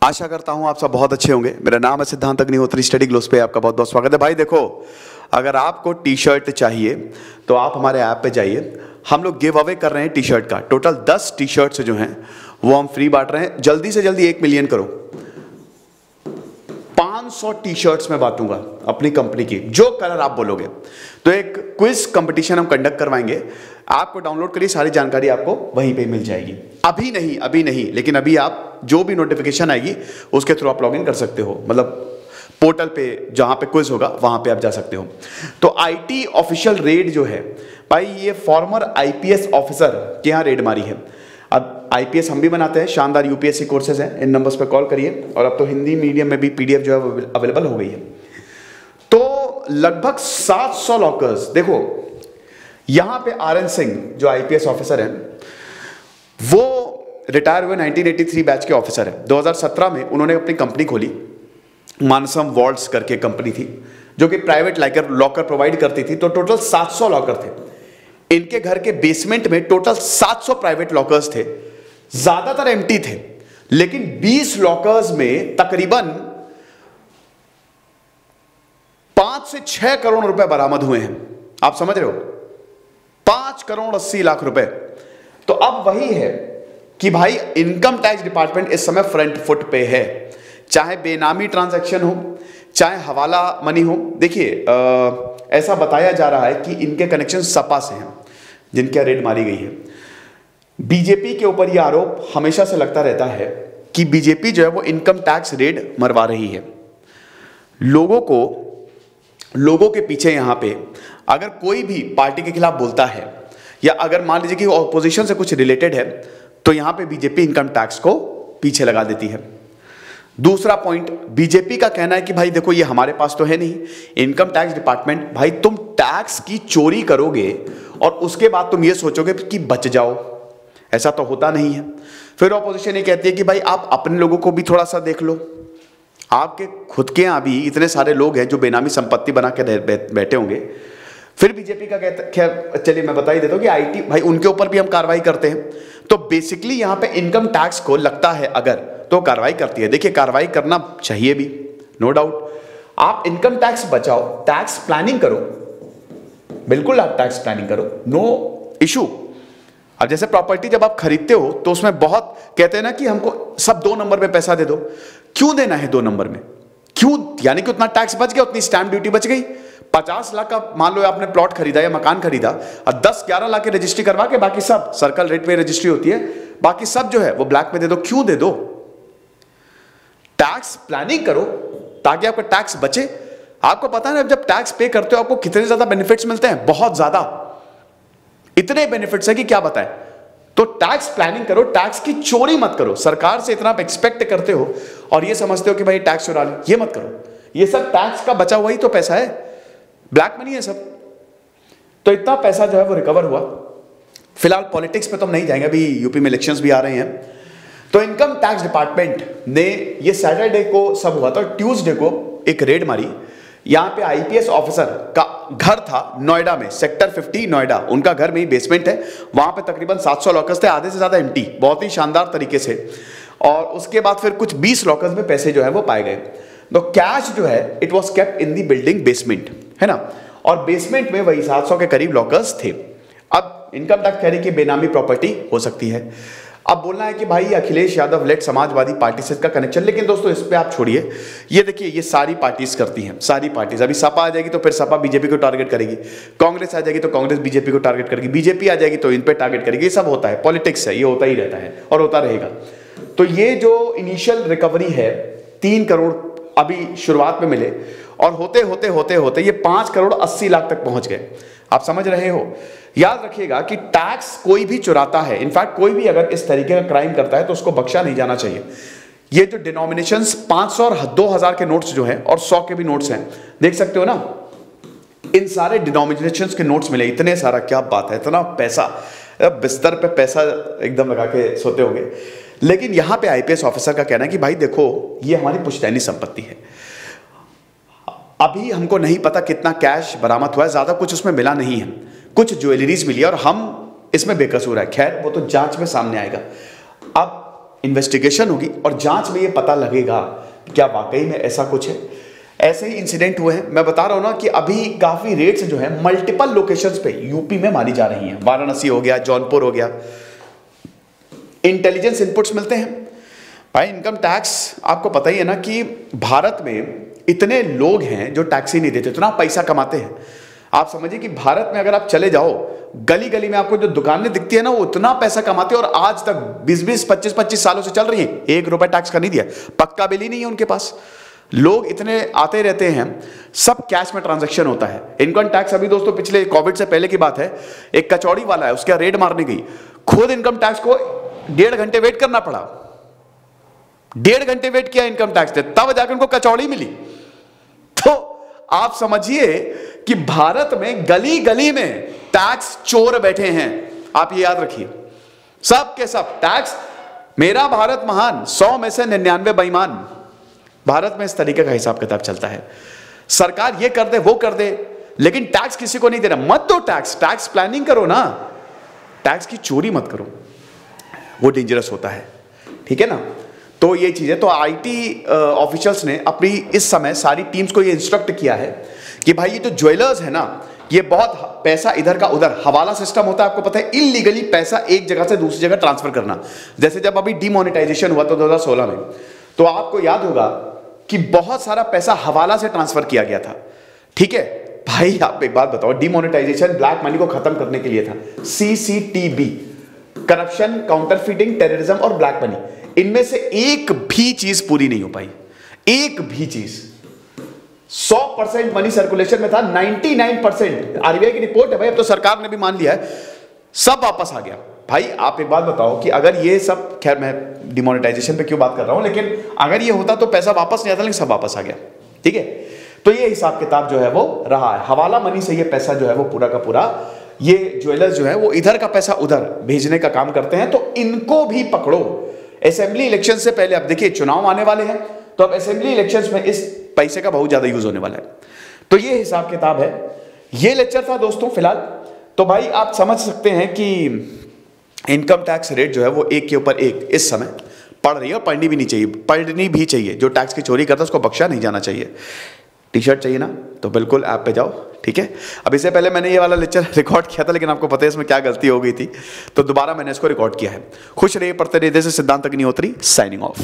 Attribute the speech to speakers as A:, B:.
A: आशा करता हूं आप सब बहुत अच्छे होंगे। मेरा नाम है सिद्धांत अग्निहोत्री, स्टडी ग्लोस पे आपका बहुत बहुत स्वागत है। भाई देखो, अगर आपको टी शर्ट चाहिए तो आप हमारे ऐप पे जाइए। हम लोग गिव अवे कर रहे हैं टी शर्ट का। टोटल 10 टी शर्ट्स जो हैं वो हम फ्री बांट रहे हैं। जल्दी से जल्दी 1 मिलियन करो। 500 टी शर्ट्स में बांटूंगा अपनी कंपनी की, जो कलर आप बोलोगे। तो एक क्विज कंपटीशन हम कंडक्ट करवाएंगे। आपको डाउनलोड करिए, सारी जानकारी आपको वहीं पे मिल जाएगी। अभी नहीं, लेकिन अभी आप जो भी नोटिफिकेशन आएगी उसके थ्रू आप लॉगिन कर सकते हो। मतलब पोर्टल पे जहां पे क्विज होगा वहां पे आप जा सकते हो। तो आईटी ऑफिशियल रेड जो है भाई, ये फॉर्मर आईपीएस ऑफिसर के यहाँ रेड मारी है। अब आईपीएस हम भी बनाते हैं, शानदार यूपीएससी कोर्सेज हैं। इन नंबर्स पे कॉल करिए। और अब तो हिंदी मीडियम में भी पीडीएफ जो है वो अवेलेबल हो गई है। तो लगभग 700 लॉकर्स। देखो यहां पे आरएन सिंह जो आईपीएस ऑफिसर हैं, वो रिटायर हुए 1983 बैच के ऑफिसर हैं। 2017 में उन्होंने अपनी कंपनी खोली, मानसम वॉल्ट्स करके कंपनी थी, जो कि प्राइवेट लॉकर प्रोवाइड करती थी। तो टोटल 700 लॉकर थे। इनके घर के बेसमेंट में टोटल 700 प्राइवेट लॉकर्स थे। ज्यादातर एम्प्टी थे, लेकिन 20 लॉकर्स में तकरीबन 5 से 6 करोड़ रुपए बरामद हुए हैं। आप समझ रहे हो, 5 करोड़ 80 लाख रुपए। तो अब वही है कि भाई इनकम टैक्स डिपार्टमेंट इस समय फ्रंट फुट पे है। चाहे बेनामी ट्रांजैक्शन हो, चाहे हवाला मनी हो। देखिए ऐसा बताया जा रहा है कि इनके कनेक्शन सपा से हैं, जिनके रेड मारी गई है। बीजेपी के ऊपर यह आरोप हमेशा से लगता रहता है कि बीजेपी जो है वो इनकम टैक्स रेड मरवा रही है। लोगों के पीछे यहां पे अगर कोई भी पार्टी के खिलाफ बोलता है, या अगर मान लीजिए कि ऑपोजिशन से कुछ रिलेटेड है, तो यहां पे बीजेपी इनकम टैक्स को पीछे लगा देती है। दूसरा पॉइंट, बीजेपी का कहना है कि भाई देखो ये हमारे पास तो है नहीं इनकम टैक्स डिपार्टमेंट। भाई तुम टैक्स की चोरी करोगे और उसके बाद तुम ये सोचोगे कि बच जाओ, ऐसा तो होता नहीं है। फिर ऑपोजिशन ये कहती है कि भाई आप अपने लोगों को भी थोड़ा सा देख लो। आपके खुद के यहां भी इतने सारे लोग हैं जो बेनामी संपत्ति बना के बैठे होंगे। फिर बीजेपी का कहता, खैर चलिए मैं बता ही देता हूं कि आईटी भाई उनके ऊपर भी हम कार्रवाई करते हैं। तो बेसिकली यहां पे इनकम टैक्स को लगता है अगर तो कार्रवाई करती है। देखिए कार्रवाई करना चाहिए भी, नो डाउट। आप इनकम टैक्स बचाओ, टैक्स प्लानिंग करो, बिल्कुल आप टैक्स प्लानिंग करो, नो इशू। अब जैसे प्रॉपर्टी जब आप खरीदते हो तो उसमें बहुत कहते हैं ना कि हमको सब 2 नंबर में पैसा दे दो। क्यों देना है 2 नंबर में? क्यों? यानी कि उतना टैक्स बच गया, उतनी स्टैंप ड्यूटी बच गई। 50 लाख का मान लो आपने प्लॉट खरीदा या मकान खरीदा, और 10-11 लाख की रजिस्ट्री करवा के बाकी सब सर्कल रेट पे रजिस्ट्री होती है, बाकी सब जो है वो ब्लैक में दे दो। क्यों दे दो? टैक्स प्लानिंग करो ताकि आपका टैक्स बचे। आपको पता है ना जब टैक्स पे करते हो आपको कितने ज्यादा बेनिफिट्स मिलते हैं? बहुत ज्यादा, इतने बेनिफिट्स है कि क्या बताएं। तो टैक्स प्लानिंग करो, टैक्स की चोरी मत करो। सरकार से इतना आप एक्सपेक्ट करते हो और ये समझते हो कि भाई टैक्स चुरा ले, ये मत करो। ये सब टैक्स का बचा हुआ ही तो पैसा है, ब्लैक मनी है सब। तो इतना पैसा जो है वो रिकवर हुआ। फिलहाल पॉलिटिक्स पे तो हम नहीं जाएंगे, अभी यूपी में इलेक्शंस भी आ रहे हैं। तो इनकम टैक्स डिपार्टमेंट ने ये सैटरडे को सब हुआ था, ट्यूसडे को एक रेड मारी। यहां पे आईपीएस ऑफिसर का घर था नोएडा में, सेक्टर 50 नोएडा। उनका घर में ही बेसमेंट है, वहां पे तकरीबन 700 लॉकर्स थे, आधे से ज्यादा एम्प्टी, बहुत ही शानदार तरीके से। और उसके बाद फिर कुछ 20 लॉकर्स में पैसे जो है वो पाए गए। तो कैश जो है it was kept in the building basement, है ना। और बेसमेंट में वही 700 के करीब लॉकर्स थे। अब इनकम टैक्स कह रही कि बेनामी प्रॉपर्टी हो सकती है। अब बोलना है कि भाई अखिलेश यादव लेट समाजवादी पार्टी से इसका कनेक्शन, लेकिन दोस्तों इस पे आप छोड़िए। ये देखिए ये सारी पार्टीज करती हैं, सारी पार्टीज। अभी सपा आ जाएगी तो फिर सपा बीजेपी को टारगेट करेगी, कांग्रेस आ जाएगी तो कांग्रेस बीजेपी को टारगेट करेगी, बीजेपी आ जाएगी तो इन पे टारगेट करेगी। ये सब होता है, पॉलिटिक्स है, ये होता ही रहता है और होता रहेगा। तो ये जो इनिशियल रिकवरी है 3 करोड़ अभी शुरुआत में मिले, और होते होते ये 5 करोड़ 80 लाख तक पहुंच गए। आप समझ रहे हो। याद रखिएगा कि टैक्स कोई भी चुराता है, इनफैक्ट कोई भी अगर इस तरीके का क्राइम करता है तो उसको बख्शा नहीं जाना चाहिए। ये जो डिनोमिनेशंस 500 और 2000 के नोट्स जो हैं और 100 के भी नोट्स हैं, देख सकते हो ना, इन सारे डिनोमिनेशंस के नोट्स मिले। इतने सारा, क्या बात है, इतना पैसा। बिस्तर पे पैसा एकदम लगा के सोते होंगे। लेकिन यहां पे आईपीएस ऑफिसर का कहना है कि भाई देखो ये हमारी पुश्तैनी संपत्ति है। अभी हमको नहीं पता कितना कैश बरामद हुआ है, ज्यादा कुछ उसमें मिला नहीं है, कुछ ज्वेलरीज मिली है और हम इसमें बेकसूर है। खैर वो तो जांच में सामने आएगा। अब इन्वेस्टिगेशन होगी और जांच में ये पता लगेगा क्या वाकई में ऐसा कुछ है। ऐसे ही इंसिडेंट हुए हैं, मैं बता रहा हूं ना कि अभी काफी रेट्स जो है मल्टीपल लोकेशंस पे यूपी में मारी जा रही हैं। वाराणसी हो गया, जौनपुर हो गया। इंटेलिजेंस इनपुट्स मिलते हैं भाई। इनकम टैक्स आपको पता ही है ना कि भारत में इतने लोग हैं जो टैक्स ही नहीं देते, इतना पैसा कमाते हैं। आप समझिए कि भारत में अगर आप चले जाओ, गली गली में आपको जो दुकानें दिखती है ना, वो उतना पैसा कमाते हैं और आज तक 20-20, 25-25 सालों से चल रही है, 1 रुपए टैक्स का नहीं दिया। पक्का बिल ही नहीं है उनके पास। लोग इतने आते रहते हैं, सब कैश में ट्रांजैक्शन होता है। इनकम टैक्स अभी दोस्तों पिछले कोविड से पहले की बात है, एक कचौड़ी वाला है, उसके रेड मारने गई, खुद इनकम टैक्स को 1.5 घंटे वेट करना पड़ा। 1.5 घंटे वेट किया इनकम टैक्स ने, तब जाकर उनको कचौड़ी मिली। तो आप समझिए कि भारत में गली गली में टैक्स चोर बैठे हैं। आप ये याद रखिए, सब के सब टैक्स। मेरा भारत महान, 100 में से 99 बेईमान। भारत में इस तरीके का हिसाब किताब चलता है। सरकार ये कर दे वो कर दे, लेकिन टैक्स किसी को नहीं देना। मत दो टैक्स, टैक्स प्लानिंग करो ना, टैक्स की चोरी मत करो, वो डेंजरस होता है। ठीक है ना। तो ये चीजें, तो आईटी ऑफिशियल्स ने अपनी इस समय सारी टीम्स को ये इंस्ट्रक्ट किया है कि भाई ये जो ज्वेलर्स है ना, ये बहुत पैसा इधर का उधर, हवाला सिस्टम होता है आपको पता है, इलीगली पैसा एक जगह से दूसरी जगह ट्रांसफर करना। जैसे जब अभी डिमोनेटाइजेशन हुआ था 2016 में, तो आपको याद होगा कि बहुत सारा पैसा हवाला से ट्रांसफर किया गया था। ठीक है भाई, आप एक बात बताओ, डिमोनेटाइजेशन ब्लैक मनी को खत्म करने के लिए था। CCTB, करप्शन, काउंटरफीटिंग, टेररिज्म और ब्लैक मनी, इनमें से एक भी चीज पूरी नहीं हो पाई, एक भी चीज। 100% मनी सर्कुलेशन में था, 99%। आरबीआई की रिपोर्ट है भाई, अब तो सरकार ने भी मान लिया है, सब वापस आ गया। भाई आप एक बात बताओ कि अगर ये सब, खैर मैं डिमोनेटाइजेशन पे क्यों बात कर रहा हूं, लेकिन अगर ये होता तो पैसा वापस नहीं आता, लेकिन सब वापस आ गया। ठीक है, तो ये हिसाब किताब जो है वो रहा है। हवाला मनी से ये पैसा जो है वो पूरा का पूरा, ये ज्वेलर्स जो है वो इधर का पैसा उधर भेजने का काम करते हैं। तो इनको भी पकड़ो। असेंबली इलेक्शन से पहले, अब देखिए चुनाव आने वाले हैं, तो अब असेंबली इलेक्शंस में इस पैसे का बहुत ज्यादा यूज होने वाला है। तो ये हिसाब किताब है। ये लेक्चर था दोस्तों फिलहाल। तो भाई आप समझ सकते हैं कि इनकम टैक्स रेट जो है वो एक के ऊपर एक इस समय पढ़ रही है, और पढ़नी भी नहीं चाहिए, पढ़नी भी चाहिए। जो टैक्स की चोरी करता है उसको बख्शा नहीं जाना चाहिए। टी-शर्ट चाहिए ना, तो बिल्कुल ऐप पे जाओ। ठीक है, अब इससे पहले मैंने ये वाला लेक्चर रिकॉर्ड किया था, लेकिन आपको पता है इसमें क्या गलती हो गई थी, तो दोबारा मैंने इसको रिकॉर्ड किया है। खुश रहिए, पढ़ते रहिए। सिद्धांत अग्निहोत्री साइनिंग ऑफ।